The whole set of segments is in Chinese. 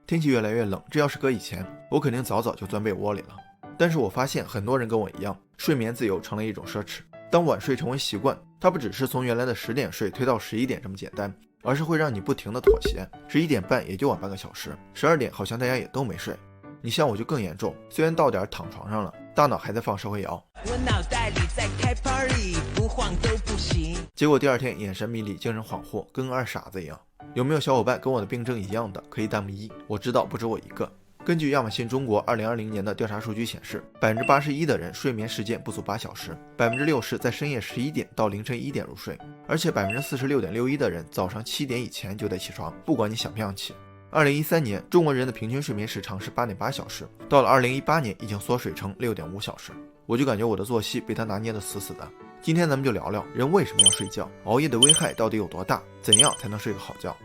天气越来越冷，这要是搁以前，我肯定早早就钻被窝里了。但是我发现很多人跟我一样，睡眠自由成了一种奢侈。当晚睡成为习惯，它不只是从原来的10点睡推到11点这么简单，而是会让你不停的妥协。11点半也就晚半个小时，12点好像大家也都没睡。你像我就更严重，虽然到点躺床上了，大脑还在放社会摇，我脑袋里在开 party， 不晃都不行。结果第二天眼神迷离，精神恍惚，跟个二傻子一样。有没有小伙伴跟我的病症一样的？可以弹幕1，我知道不止我一个。根据亚马逊中国2020年的调查数据显示，81%的人睡眠时间不足8小时，60%在深夜11点到凌晨1点入睡，而且46.61%的人早上7点以前就得起床，不管你想不想起。2013年中国人的平均睡眠时长是8.8小时，到了2018年已经缩水成6.5小时。我就感觉我的作息被他拿捏得死死的。今天咱们就聊聊人为什么要睡觉，熬夜的危害到底有多大，怎样才能睡个好觉。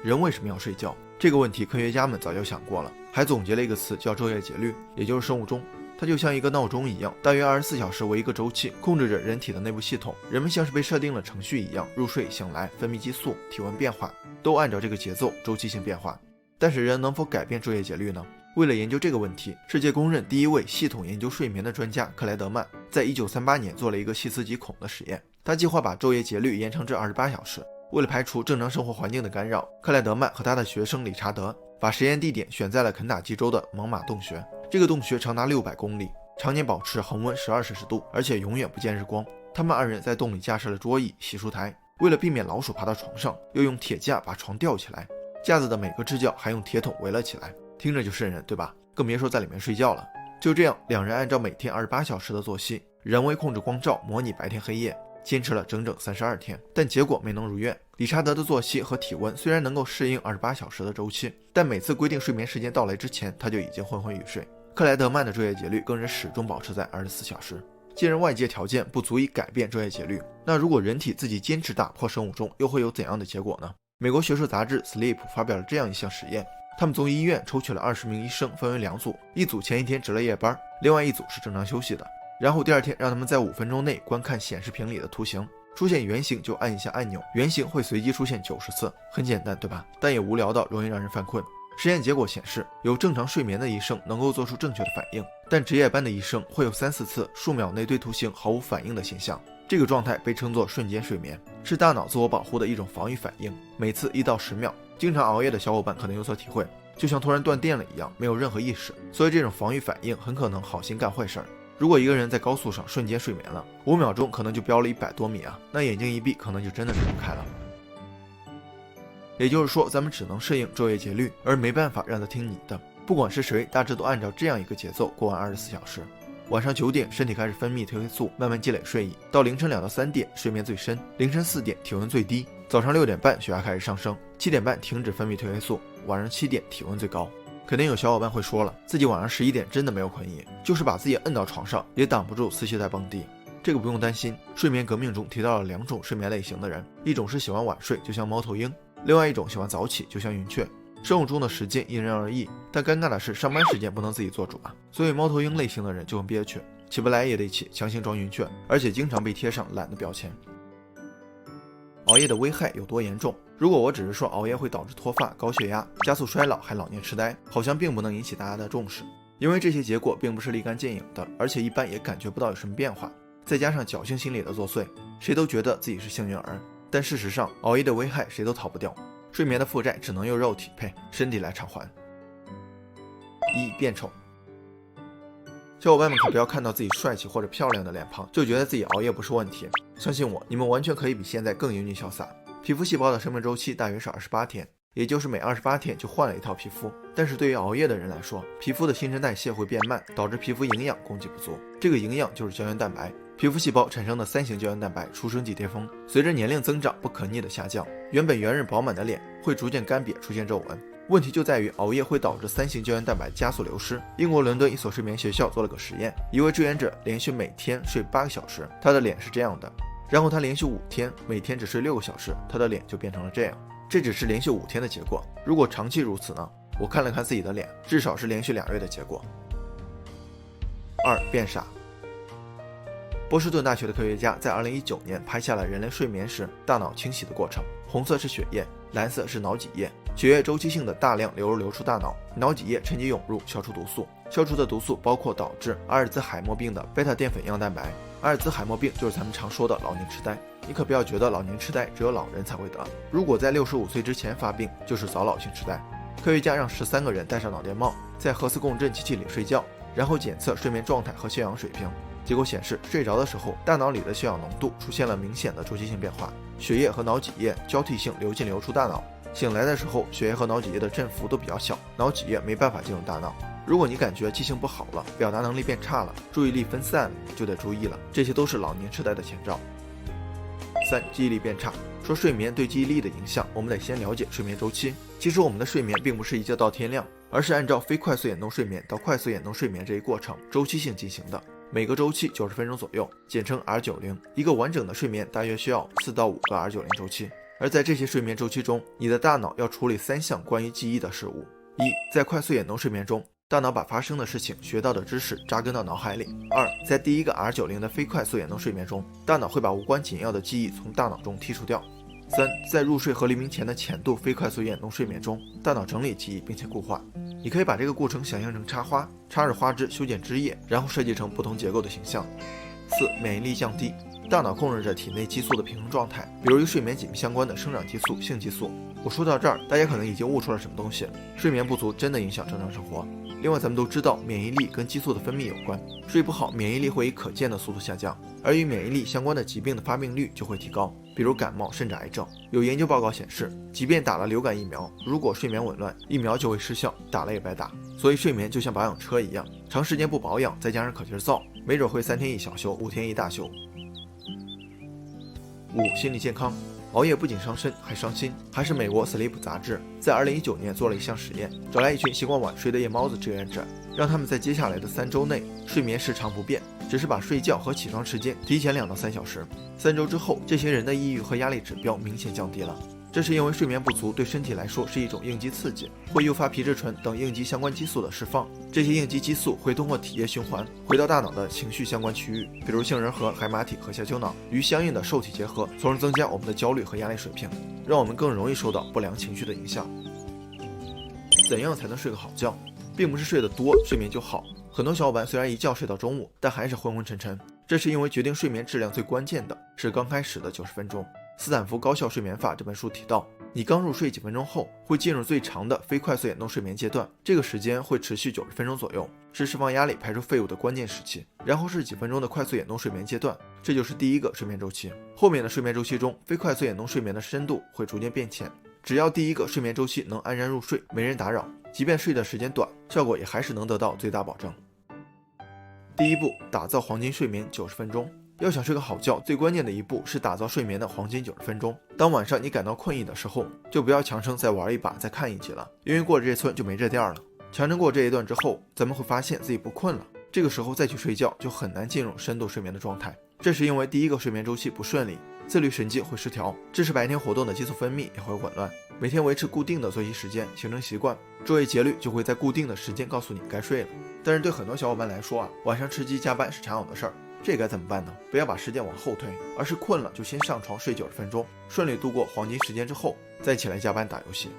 人为什么要睡觉？这个问题科学家们早就想过了，还总结了一个词叫昼夜节律，也就是生物钟。它就像一个闹钟一样，大约24小时为一个周期，控制着人体的内部系统。人们像是被设定了程序一样，入睡、醒来、分泌激素、体温变化，都按照这个节奏周期性变化。但是人能否改变昼夜节律呢？为了研究这个问题，世界公认第一位系统研究睡眠的专家克莱德曼，在1938年做了一个细思极恐的实验。他计划把昼夜节律延长至28小时。为了排除正常生活环境的干扰，克莱德曼和他的学生理查德把实验地点选在了肯塔基州的猛犸洞穴。这个洞穴长达600公里，常年保持恒温12摄氏度，而且永远不见日光。他们2人在洞里架设了桌椅、洗漱台，为了避免老鼠爬到床上，又用铁架把床吊起来，架子的每个支架还用铁桶围了起来，听着就瘆人，对吧？更别说在里面睡觉了。就这样，两人按照每天28小时的作息，人为控制光照，模拟白天黑夜，坚持了整整32天，但结果没能如愿。理查德的作息和体温虽然能够适应28小时的周期，但每次规定睡眠时间到来之前，他就已经昏昏欲睡。克莱德曼的昼夜节律更是始终保持在24小时。既然外界条件不足以改变昼夜节律，那如果人体自己坚持打破生物钟，又会有怎样的结果呢？美国学术杂志 Sleep 发表了这样一项实验，他们从医院抽取了20名医生，分为2组，一组前一天值了夜班，另外一组是正常休息的。然后第二天让他们在5分钟内观看显示屏里的图形，出现圆形就按一下按钮，圆形会随机出现90次，很简单对吧？但也无聊到容易让人犯困。实验结果显示，有正常睡眠的医生能够做出正确的反应，但值夜班的医生会有3-4次数秒内对图形毫无反应的现象。这个状态被称作瞬间睡眠，是大脑自我保护的一种防御反应，每次1到10秒。经常熬夜的小伙伴可能有所体会，就像突然断电了一样，没有任何意识，所以这种防御反应很可能好心干坏事儿。如果一个人在高速上瞬间睡眠了，5秒钟可能就飙了100多米啊，那眼睛一闭可能就真的睁不开了。也就是说，咱们只能适应昼夜节律，而没办法让他听你的。不管是谁，大致都按照这样一个节奏过完24小时。晚上9点，身体开始分泌褪黑素，慢慢积累睡意，到凌晨2到3点睡眠最深，凌晨4点体温最低，早上6点半血压开始上升，7点半停止分泌褪黑素，晚上7点体温最高。肯定有小伙伴会说了，自己晚上11点真的没有困意，就是把自己摁到床上也挡不住思绪在蹦迪。这个不用担心，睡眠革命中提到了2种睡眠类型的人，一种是喜欢晚睡，就像猫头鹰，另外一种喜欢早起，就像云雀。生物钟的时间因人而异，但尴尬的是上班时间不能自己做主啊，所以猫头鹰类型的人就很憋屈，起不来也得起，强行装云雀，而且经常被贴上懒的标签。熬夜的危害有多严重？如果我只是说熬夜会导致脱发、高血压、加速衰老还老年痴呆，好像并不能引起大家的重视，因为这些结果并不是立竿见影的，而且一般也感觉不到有什么变化。再加上侥幸心理的作祟，谁都觉得自己是幸运儿，但事实上熬夜的危害谁都逃不掉，睡眠的负债只能由肉体身体来偿还。1. 变丑。小伙伴们可不要看到自己帅气或者漂亮的脸庞就觉得自己熬夜不是问题，相信我，你们完全可以比现在更英俊潇洒。皮肤细胞的生命周期大约是28天，也就是每28天就换了一套皮肤。但是对于熬夜的人来说，皮肤的新陈代谢会变慢，导致皮肤营养供给不足。这个营养就是胶原蛋白。皮肤细胞产生的3型胶原蛋白出生即巅峰，随着年龄增长不可逆的下降，原本圆润饱满的脸会逐渐干瘪，出现皱纹。问题就在于熬夜会导致3型胶原蛋白加速流失。英国伦敦一所睡眠学校做了个实验，一位志愿者连续每天睡8个小时，他的脸是这样的，然后他连续5天每天只睡6个小时，他的脸就变成了这样。这只是连续5天的结果，如果长期如此呢？我看了看自己的脸，至少是连续2月的结果。2. 变傻。波士顿大学的科学家在2019年拍下了人类睡眠时大脑清洗的过程，红色是血液，蓝色是脑脊液，血液周期性的大量流出大脑，脑脊液趁机涌入，消除毒素。消除的毒素包括导致阿尔兹海默病的贝塔淀粉样蛋白。阿尔兹海默病就是咱们常说的老年痴呆，你可不要觉得老年痴呆只有老人才会得，如果在65岁之前发病，就是早老性痴呆。科学家让13个人戴上脑电帽，在核磁共振机器里睡觉，然后检测睡眠状态和血氧水平。结果显示，睡着的时候，大脑里的血氧浓度出现了明显的周期性变化，血液和脑脊液交替性流进流出大脑。醒来的时候，血液和脑脊液的振幅都比较小，脑脊液没办法进入大脑。如果你感觉记性不好了，表达能力变差了，注意力分散了，就得注意了，这些都是老年痴呆的前兆。3. 记忆力变差。说睡眠对记忆力的影响，我们得先了解睡眠周期。其实我们的睡眠并不是一觉到天亮，而是按照非快速眼动睡眠到快速眼动睡眠这一过程周期性进行的，每个周期90分钟左右，简称 R90。一个完整的睡眠大约需要4到5个 R90 周期。而在这些睡眠周期中，你的大脑要处理3项关于记忆的事物。1. 在快速眼动睡眠中，大脑把发生的事情、学到的知识扎根到脑海里。2. 在第一个 R90 的非快速眼动睡眠中，大脑会把无关紧要的记忆从大脑中剔除掉。3. 在入睡和黎明前的浅度非快速眼动睡眠中，大脑整理记忆并且固化。你可以把这个过程想象成插花，插着花枝修剪枝叶，然后设计成不同结构的形象。4. 免疫力降低。大脑控制着体内激素的平衡状态，比如与睡眠紧密相关的生长激素、性激素。我说到这儿，大家可能已经悟出了什么东西了。睡眠不足真的影响正常生活。另外，咱们都知道免疫力跟激素的分泌有关，睡不好，免疫力会以可见的速度下降，而与免疫力相关的疾病的发病率就会提高，比如感冒甚至癌症。有研究报告显示，即便打了流感疫苗，如果睡眠紊乱，疫苗就会失效，打了也白打。所以睡眠就像保养车一样，长时间不保养，再加上可劲造，没准会3天一小修，5天一大修。5. 心理健康。熬夜不仅伤身还伤心。还是美国 Sleep 杂志在2019年做了一项实验，找来一群习惯晚睡的夜猫子志愿者，让他们在接下来的3周内睡眠时长不变，只是把睡觉和起床时间提前2到3小时。3周之后，这些人的抑郁和压力指标明显降低了。这是因为睡眠不足对身体来说是一种应激刺激，会诱发皮质醇等应激相关激素的释放。这些应激激素会通过体液循环回到大脑的情绪相关区域，比如杏仁核、海马体和下丘脑，与相应的受体结合，从而增加我们的焦虑和压力水平，让我们更容易受到不良情绪的影响。怎样才能睡个好觉？并不是睡得多睡眠就好，很多小伙伴虽然一觉睡到中午，但还是昏昏沉沉，这是因为决定睡眠质量最关键的是刚开始的90分钟。斯坦福高效睡眠法这本书提到，你刚入睡几分钟后会进入最长的非快速眼动睡眠阶段，这个时间会持续90分钟左右，是释放压力排出废物的关键时期。然后是几分钟的快速眼动睡眠阶段，这就是第一个睡眠周期。后面的睡眠周期中，非快速眼动睡眠的深度会逐渐变浅，只要第一个睡眠周期能安然入睡，没人打扰，即便睡的时间短，效果也还是能得到最大保证。第一步，打造黄金睡眠90分钟。要想睡个好觉，最关键的一步是打造睡眠的黄金90分钟。当晚上你感到困意的时候，就不要强撑再玩一把再看一集了，因为过了这村就没这店了。强撑过这一段之后，咱们会发现自己不困了，这个时候再去睡觉就很难进入深度睡眠的状态。这是因为第一个睡眠周期不顺利，自律神经会失调，致使白天活动的激素分泌也会紊乱。每天维持固定的作息时间，形成习惯，昼夜节律就会在固定的时间告诉你该睡了。但是对很多小伙伴来说晚上吃鸡加班是常有的事儿，这该怎么办呢？不要把时间往后推，而是困了就先上床睡90分钟，顺利度过黄金时间之后，再起来加班打游戏。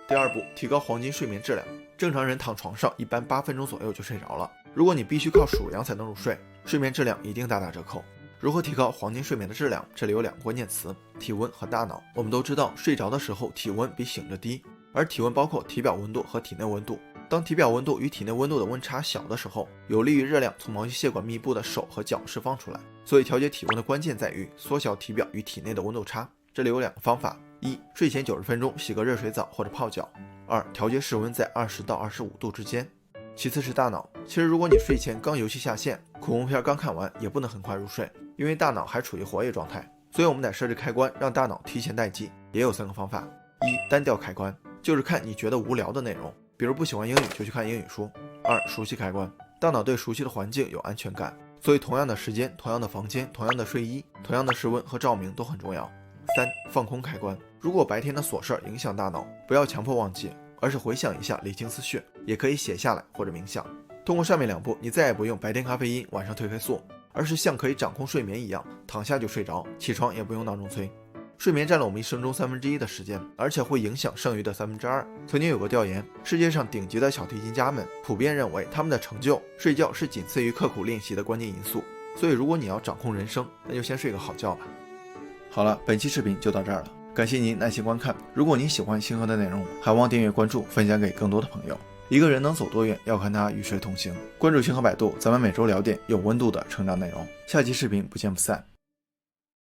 第二步，提高黄金睡眠质量。正常人躺床上一般8分钟左右就睡着了，如果你必须靠数羊才能入睡，睡眠质量一定大打折扣。如何提高黄金睡眠的质量？这里有2个关键词：体温和大脑。我们都知道，睡着的时候体温比醒着低，而体温包括体表温度和体内温度。当体表温度与体内温度的温差小的时候，有利于热量从毛细血管密布的手和脚释放出来。所以调节体温的关键在于缩小体表与体内的温度差。这里有2个方法：一、睡前90分钟洗个热水澡或者泡脚；二、调节室温在20到25度之间。其次是大脑，其实如果你睡前刚游戏下线，恐怖片刚看完，也不能很快入睡，因为大脑还处于活跃状态，所以我们得设置开关让大脑提前待机。也有3个方法：一、单调开关，就是看你觉得无聊的内容，比如不喜欢英语就去看英语书；二、熟悉开关，大脑对熟悉的环境有安全感，所以同样的时间、同样的房间、同样的睡衣、同样的室温和照明都很重要。3、放空开关，如果白天的琐事影响大脑，不要强迫忘记，而是回想一下，理清思绪，也可以写下来或者冥想。通过上面2步，你再也不用白天咖啡因，晚上褪黑素，而是像可以掌控睡眠一样，躺下就睡着，起床也不用闹钟催。睡眠占了我们一生中1/3的时间，而且会影响剩余的2/3。曾经有过调研，世界上顶级的小提琴家们普遍认为他们的成就，睡觉是仅次于刻苦练习的关键因素。所以如果你要掌控人生，那就先睡个好觉吧。好了，本期视频就到这儿了，感谢您耐心观看。如果您喜欢星河的内容，还望订阅关注，分享给更多的朋友。一个人能走多远，要看他与谁同行。关注星河百度，咱们每周聊点有温度的成长内容。下期视频不见不散。